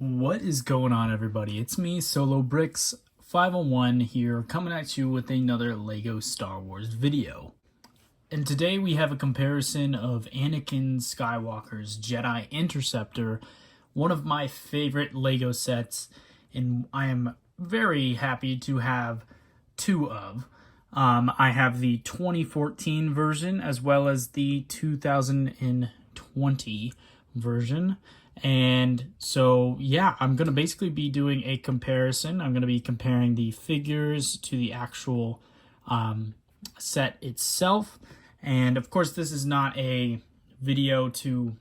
What is going on, everybody? It's me, Solo Bricks 501 here, coming at you with another LEGO Star Wars video. And today we have a comparison of Anakin Skywalker's Jedi Interceptor, one of my favorite LEGO sets, and I am very happy to have two of. I have the 2014 version as well as the 2020 version. And so, yeah, I'm going to basically be doing a comparison. I'm going to be comparing the figures to the actual set itself. And of course, this is not a video to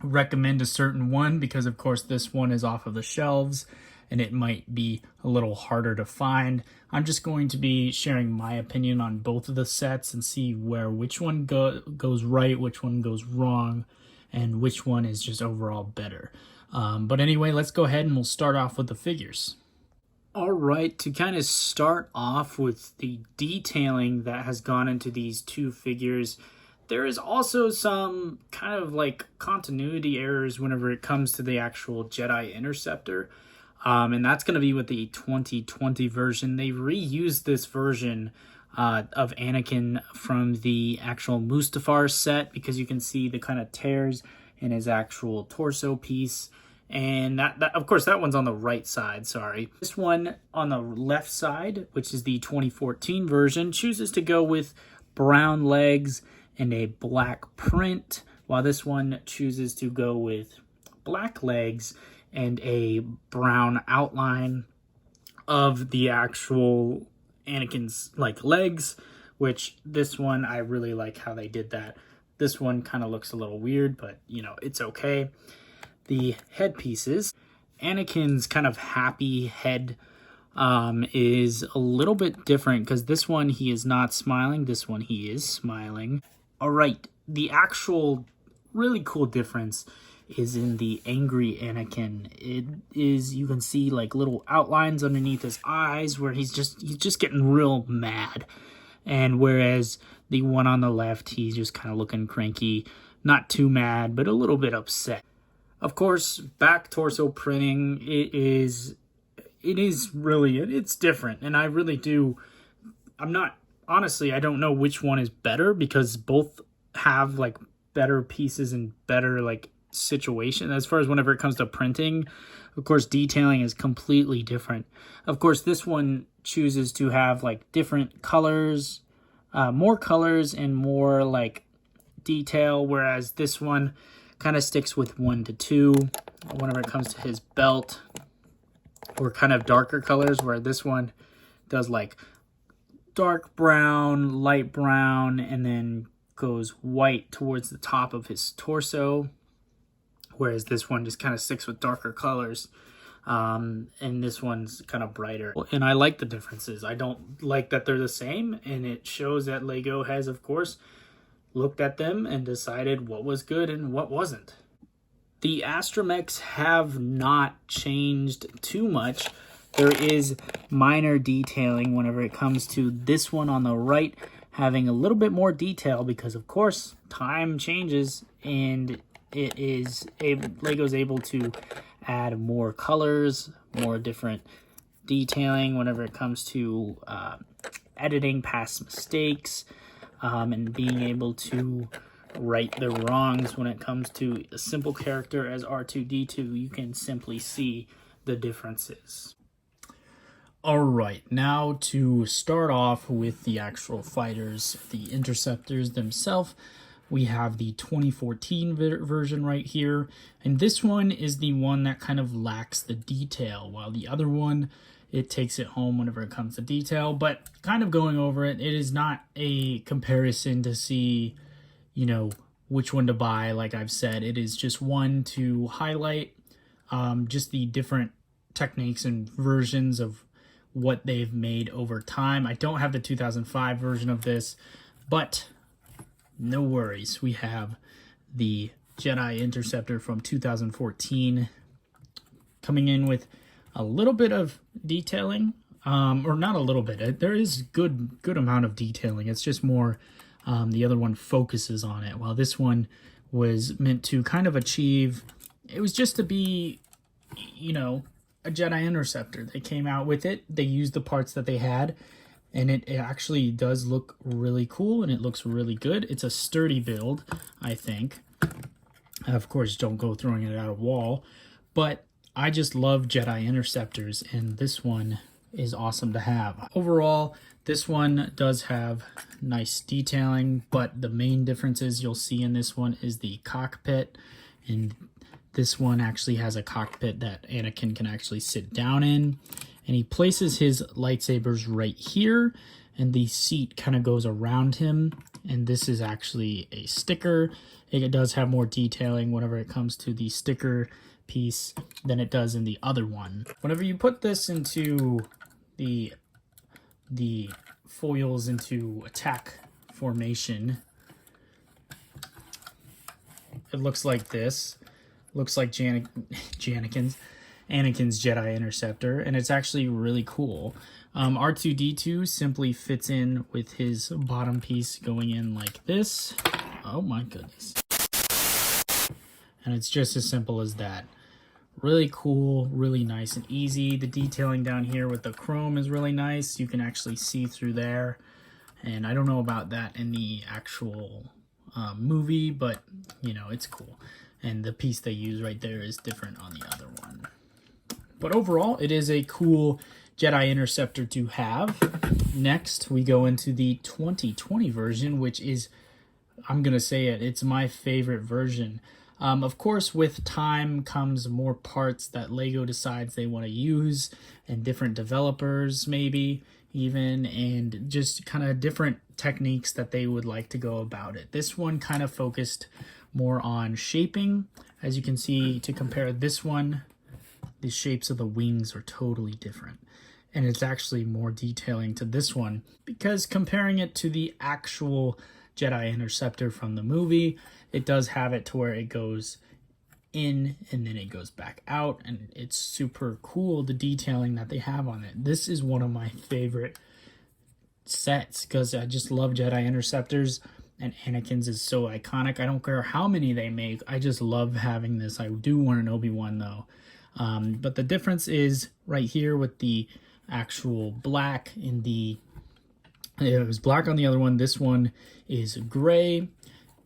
recommend a certain one because, of course, this one is off of the shelves and it might be a little harder to find. I'm just going to be sharing my opinion on both of the sets and see which one goes right, which one goes wrong, and which one is just overall better. But anyway, let's go ahead and we'll start off with the figures. All right, to kind of start off with the detailing that has gone into these two figures, there is also some kind of like continuity errors whenever it comes to the actual Jedi Interceptor. And that's going to be with the 2020 version. They reused this version of Anakin from the actual Mustafar set because you can see the kind of tears in his actual torso piece. And that of course, that one's on the right side, sorry. This one on the left side, which is the 2014 version, chooses to go with brown legs and a black print, while this one chooses to go with black legs and a brown outline of the actual Anakin's like legs, which this one I really like how they did that. This one kind of looks a little weird, but you know, it's okay. The headpieces, Anakin's kind of happy head is a little bit different because this one he is not smiling, this one he is smiling. All right, the actual really cool difference is in the angry Anakin. It is, you can see like little outlines underneath his eyes where he's just getting real mad. And whereas the one on the left, he's just kind of looking cranky, not too mad, but a little bit upset. Of course, back torso printing, it's different. And I really do, honestly, I don't know which one is better because both have like better pieces and better like situation as far as whenever it comes to printing. Of course, detailing is completely different. Of course, this one chooses to have like different colors, more colors and more like detail, whereas this one kind of sticks with 1 to 2 whenever it comes to his belt, or kind of darker colors, where this one does like dark brown, light brown, and then goes white towards the top of his torso, whereas this one just kind of sticks with darker colors, and this one's kind of brighter. And I like the differences. I don't like that they're the same, and it shows that LEGO has, of course, looked at them and decided what was good and what wasn't. The astromechs have not changed too much. There is minor detailing whenever it comes to this one on the right, having a little bit more detail because, of course, time changes and LEGO's able to add more colors, more different detailing whenever it comes to editing past mistakes, and being able to right the wrongs when it comes to a simple character as R2-D2. You can simply see the differences. All right, now to start off with the actual fighters, the interceptors themselves. We have the 2014 version right here, and this one is the one that kind of lacks the detail, while the other one, it takes it home whenever it comes to detail. But kind of going over it, it is not a comparison to see, you know, which one to buy. Like I've said, it is just one to highlight just the different techniques and versions of what they've made over time. I don't have the 2005 version of this, but no worries. We have the Jedi Interceptor from 2014 coming in with a little bit of detailing, or not a little bit. There is good amount of detailing. It's just more the other one focuses on it, while this one was meant to kind of achieve, it was just to be you know, a Jedi Interceptor. They came out with it. They used the parts that they had, and it actually does look really cool, and it looks really good. It's a sturdy build, I think. Of course, don't go throwing it at a wall, but I just love Jedi Interceptors, and this one is awesome to have. Overall, this one does have nice detailing, but the main differences you'll see in this one is the cockpit, and this one actually has a cockpit that Anakin can actually sit down in, and he places his lightsabers right here, and the seat kind of goes around him, and this is actually a sticker. It does have more detailing whenever it comes to the sticker piece than it does in the other one. Whenever you put this into the foils into attack formation, it looks like this. Looks like Anakin's Jedi Interceptor, and it's actually really cool. R2-D2 simply fits in with his bottom piece going in like this. Oh my goodness. And it's just as simple as that. Really cool, really nice and easy. The detailing down here with the chrome is really nice. You can actually see through there. And I don't know about that in the actual movie, but, you know, it's cool. And the piece they use right there is different on the other one. But overall, it is a cool Jedi Interceptor to have. Next, we go into the 2020 version, which is, I'm going to say it, it's my favorite version. Of course, with time comes more parts that LEGO decides they want to use, and different developers maybe even, and just kind of different techniques that they would like to go about it. This one kind of focused more on shaping. As you can see, to compare this one, the shapes of the wings are totally different. And it's actually more detailing to this one, because comparing it to the actual Jedi Interceptor from the movie, it does have it to where it goes in and then it goes back out, and it's super cool, the detailing that they have on it. This is one of my favorite sets because I just love Jedi Interceptors, and Anakin's is so iconic. I don't care how many they make, I just love having this. I do want an Obi-Wan though. But the difference is right here with the actual black in the, it was black on the other one, this one is gray.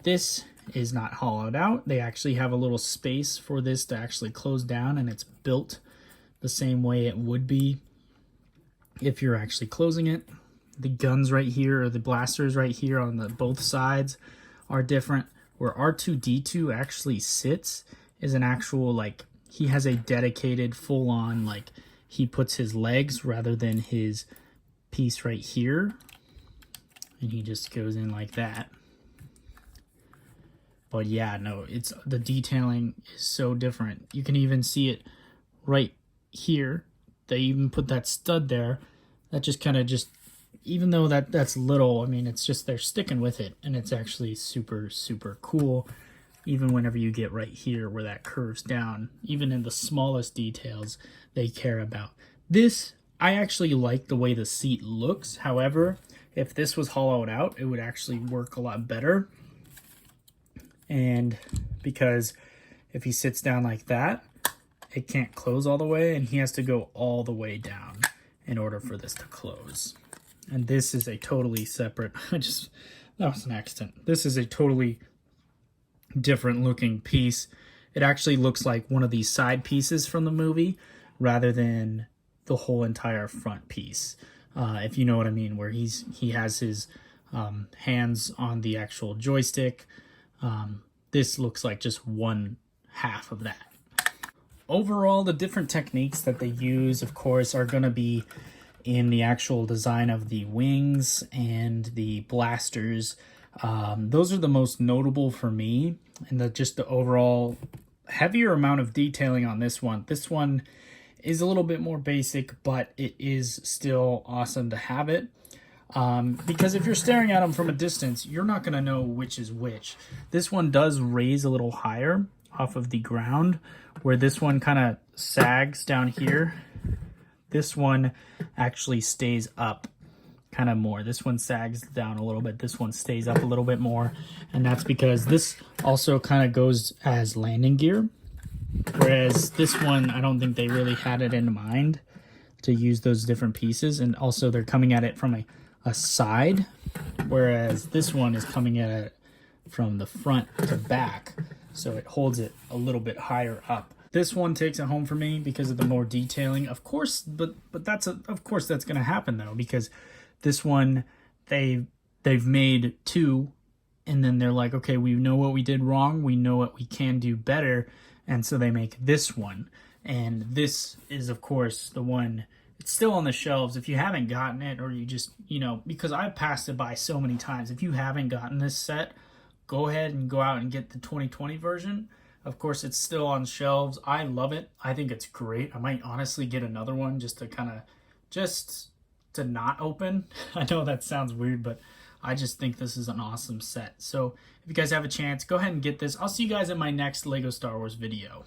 This is not hollowed out. They actually have a little space for this to actually close down, and it's built the same way it would be if you're actually closing it. The guns right here, or the blasters right here on the both sides, are different. Where R2-D2 actually sits is an actual, like, he has a dedicated full-on, like, he puts his legs rather than his piece right here, and he just goes in like that. But yeah, no, it's, the detailing is so different. You can even see it right here. They even put that stud there. That just kind of just, even though that's little, I mean, it's just, they're sticking with it, and it's actually super, super cool. Even whenever you get right here where that curves down, even in the smallest details, they care about. This, I actually like the way the seat looks. However, if this was hollowed out, it would actually work a lot better. And because if he sits down like that, it can't close all the way, and he has to go all the way down in order for this to close. And this is a totally separate, that was an accident. This is a totally different looking piece. It actually looks like one of these side pieces from the movie rather than the whole entire front piece. If you know what I mean, where he has his hands on the actual joystick. This looks like just one half of that. Overall, the different techniques that they use, of course, are going to be in the actual design of the wings and the blasters. Those are the most notable for me, and just the overall heavier amount of detailing on this one. This one is a little bit more basic, but it is still awesome to have it. Because if you're staring at them from a distance, you're not going to know which is which. This one does raise a little higher off of the ground, where this one kind of sags down here. This one actually stays up kind of more. This one sags down a little bit. This one stays up a little bit more. And that's because this also kind of goes as landing gear. Whereas this one, I don't think they really had it in mind to use those different pieces. And also they're coming at it from a side, whereas this one is coming at it from the front to back. So it holds it a little bit higher up. This one takes it home for me because of the more detailing. Of course, but of course that's going to happen though, because this one they've made two, and then they're like, okay, we know what we did wrong, we know what we can do better, and so they make this one. And this is, of course, the one. It's still on the shelves. If you haven't gotten it, or you just, because I've passed it by so many times, if you haven't gotten this set, go ahead and go out and get the 2020 version. Of course, it's still on shelves. I love it. I think it's great. I might honestly get another one just to not open. I know that sounds weird, but I just think this is an awesome set. So if you guys have a chance, go ahead and get this. I'll see you guys in my next LEGO Star Wars video.